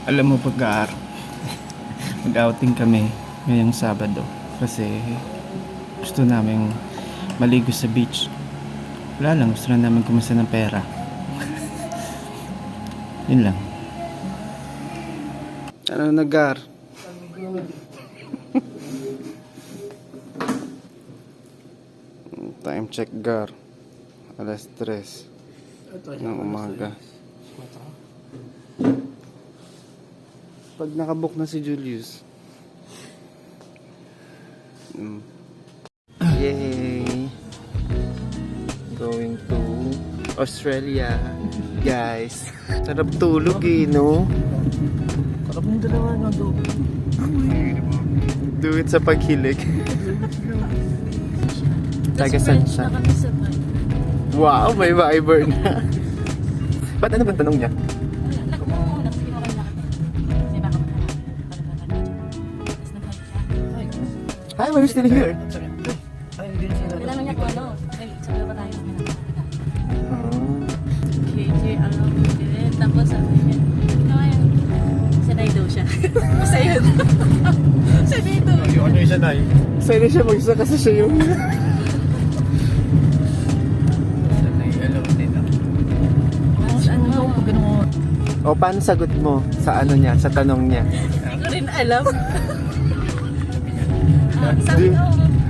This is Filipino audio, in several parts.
Alam mo pag mag-outing kami ngayong Sabado kasi gusto namin maligo sa beach. Wala lang, gusto na namin kumasa ng pera. Yun lang. Ano na, Gar? Time check, Gar. Alas 3 ng umaga. Pag nakabook na si Julius. Yay! Going to Australia, guys. Sarap tulog eh, no? Sarap ng dalawa na do. Do it sa paghilig. Taga saan siya? Wow, may Viber na. Ba't ano bang tanong niya? Hi, we're still here. Kailangan niya kung ano. Ay, sabi pa tayo. KJ, tapos sabi niya, kaya, sanay daw siya. Basta yun. Sanay daw. Ano yung sanay? Sanay siya mag-isa kasi siya yung... Sanay, alam din ako. Tapos ano, O, paano sagot mo sa ano niya, sa tanong niya? hindi ko rin alam. Do Sabi you- ko,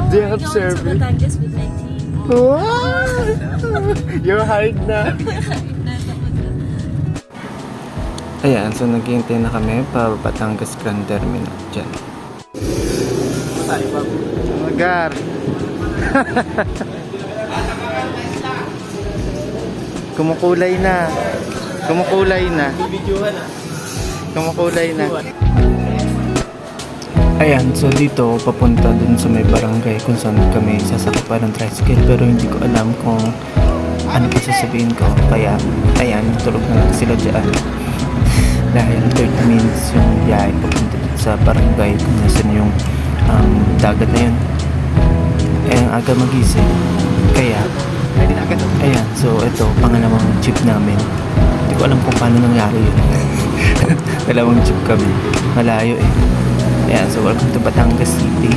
do you have going to survey? Batangas with my team. Wow! You're hard na. Ayan, so naghihintay na kami pa Batangas Grand Terminal dyan. Tayo ba? Magar! Kumukulay na. Kumukulay na. Bibidyohan ah. Kumukulay na. Ayan, so dito papunta dun sa may barangay kung saan kami sasakay ng tricycle, pero hindi ko alam kung ano pa sasabihin ko, kaya ayan, tulog na lang sila dyan dahil 30 minutes yung biyahe papunta dun sa barangay kung nasan yung dagat na yun. Eh, ang aga magising, kaya ayan, so ito pangalawang jeep namin. Hindi ko alam kung paano nangyari yun. Dalawang jeep kami, malayo eh. Ayan, so welcome to Batangas City.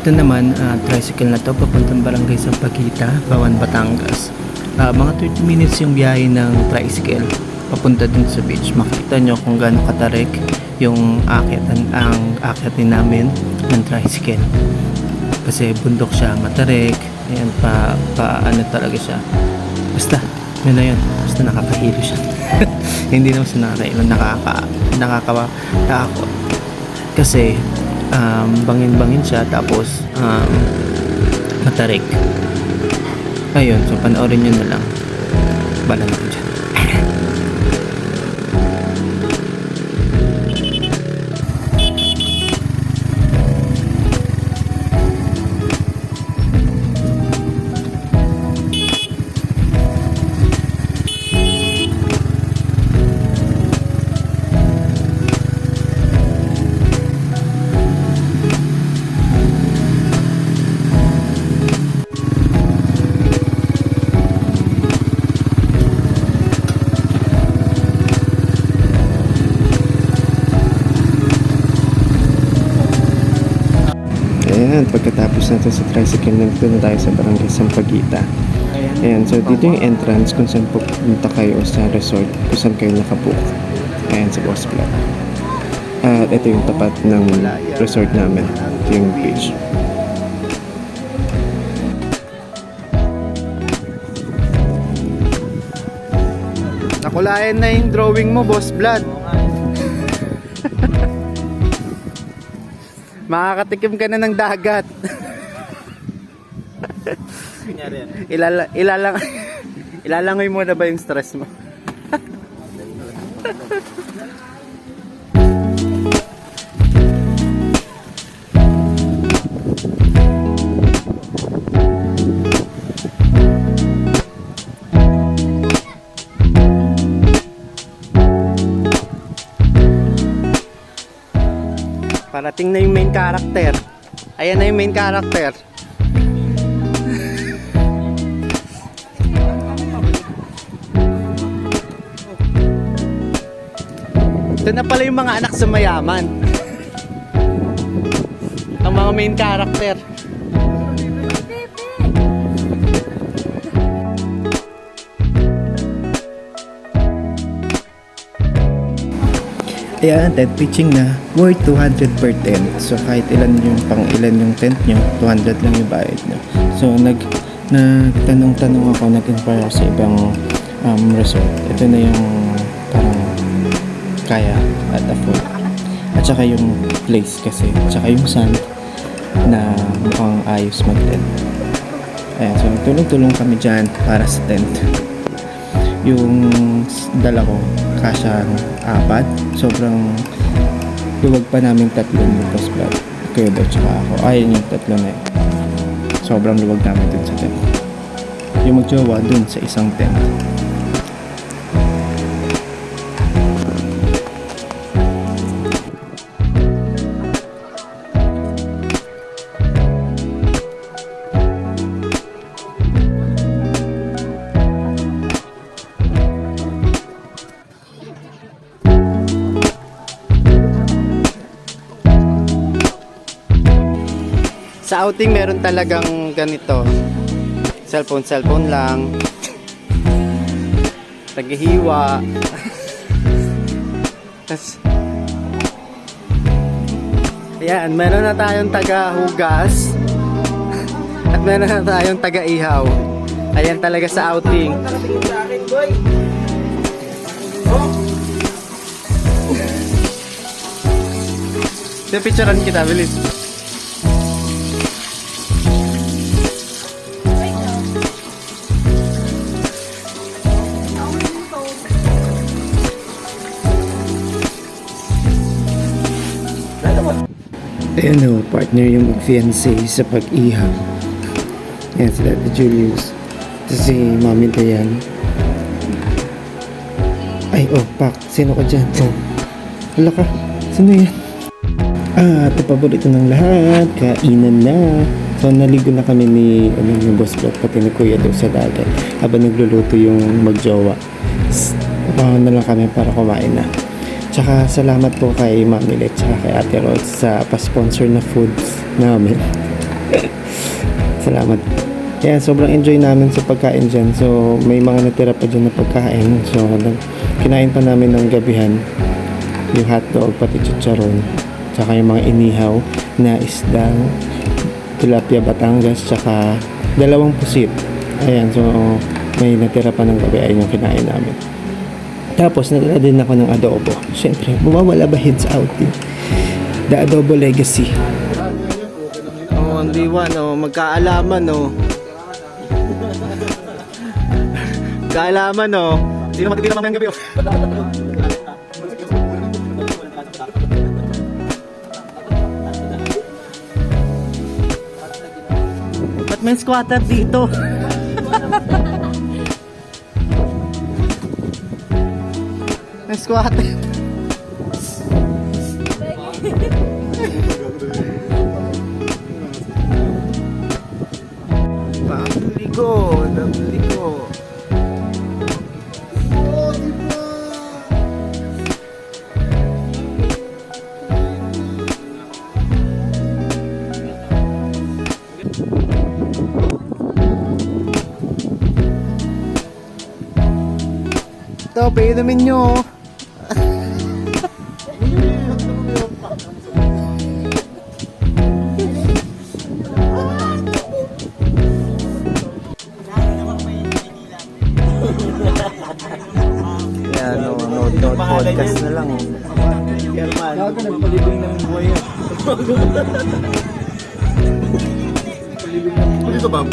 Ito naman, tricycle na to papuntang barangay Sampaguita, Bawan, Batangas. Mga 30 minutes yung biyahe ng tricycle papunta dun sa beach. Makita nyo kung gaano katarik yung akyatin namin ng tricycle. Kasi bundok siya, matarik. Ayan, ano talaga siya. Basta, yun na yun. Basta nakakahilo siya. Hindi naman siya nakakailan, nakakatakot. Kasi, bangin-bangin siya, tapos, matarik. Ayun, so panoorin nyo na lang. Bala natin dyan. Ayan, pagkatapos natin sa tricycle, nandito na tayo sa barangay Sampaguita. Ayan, so dito yung entrance kung saan pupunta kayo sa resort, kung saan kayo nakabook. Ayan, sa Boss Block. At ito yung tapat ng resort namin. Ito yung beach. Nakulayan na yung drawing mo, Boss Blood. Makakatikim ka na ng dagat. Kunyari yan. Ilalangoy mo na ba yung stress mo? Parating na yung main character. Ayan na yung main character. Ito na pala yung mga anak sa mayaman. Ang mga main character. Ayan, tent pitching na. Worth 200 per tent. So kahit ilan yung tent nyo, 200 lang yung bayad nyo. So nagtanong-tanong ako, nag-inquire sa ibang resort. Ito na yung parang kaya at afford. At saka yung place kasi, at saka yung sand na mukhang ayos mag-tent. Ayan, so tulong-tulong kami dyan para sa tent. Yung dala ko, kasyang 4. Sobrang luwag pa namin 3 dito sa bag. Kayo daw tsaka ako. Ayun yung 3 na yun. Sobrang luwag namin dun sa tent. Yung magjowa dun sa isang tent. Sa outing meron talagang ganito. Cellphone lang. Taghihiwa. Tas ayan, meron na tayong taga-hugas. At meron na tayong taga-ihaw. Ayan talaga sa outing. Picturean kita, bilis. Ayan o, partner yung mag-fiancé sa pag-ihaw. Ayan si Daddy Julius. Ito si Mami Dayan. Ay, oh, Pak, sino ka dyan? Oh, wala ka. Sino yan? Ito paborito ng lahat. Kainan na. So, naligo na kami ni Boss Brad, pati ni Kuya doon sa dagat. Habang nagluluto yung magjowa. Na lang kami para kumain na. Tsaka salamat po kay Mami Let tsaka kay Ate Rod sa pa-sponsor na foods namin. Salamat. Kaya sobrang enjoy namin sa pagkain dyan. So may mga natira pa dyan na pagkain. So kinain pa namin ng gabihan. Yung hotdog, pati chicharon. Tsaka yung mga inihaw na isdang tilapia Batangas. Tsaka 2 pusit. Ayan, so may natira pa ng gabi. Ayun yung kinain namin. Tapos, nagdala din ako ng adobo. Siyempre, bumawala ba heads outing? The Adobo Legacy. Oh, only one, oh. Magkaalaman, oh. Magkaalaman, oh. Sino matitira mamayang gabi, oh? Ba't may squatter dito? Squat. Ligo. Ito, painumin nyo. No podcast na lang. German. Gago, nagpalibing ng buhay yan. Ano dito, Bam?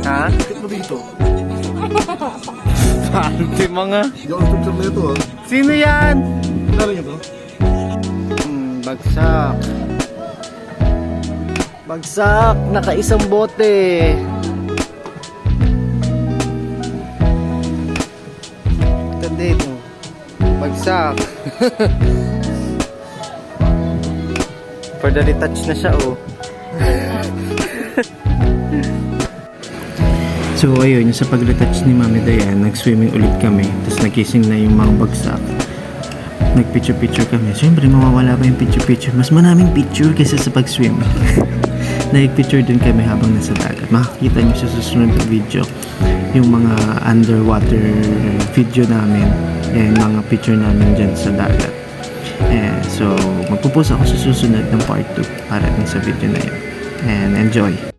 Ha? Bakit mo dito? Panty mga. Hindi ako picture na ito, ha? Sino yan? Kilala niyo to? Bagsak. Bagsak. Nakaisang bote. Ito dito. Bagsak. For the retouch na siya, oh. So ayun, sa pag-retouch ni Mami Dayan, nag-swimming ulit kami. Tapos nagising na yung mga bagsak. nagpicture-picture kami. Siyempre, mawawala ba yung picture-picture? Mas maraming picture kaysa sa pag-swim. Nag-picture din kami habang nasa dagat. Makikita nyo sa susunod na video yung mga underwater video namin and mga picture namin dyan sa dagat. And so, magpo-post ako sa susunod ng part 2 para din sa video na yun. And enjoy!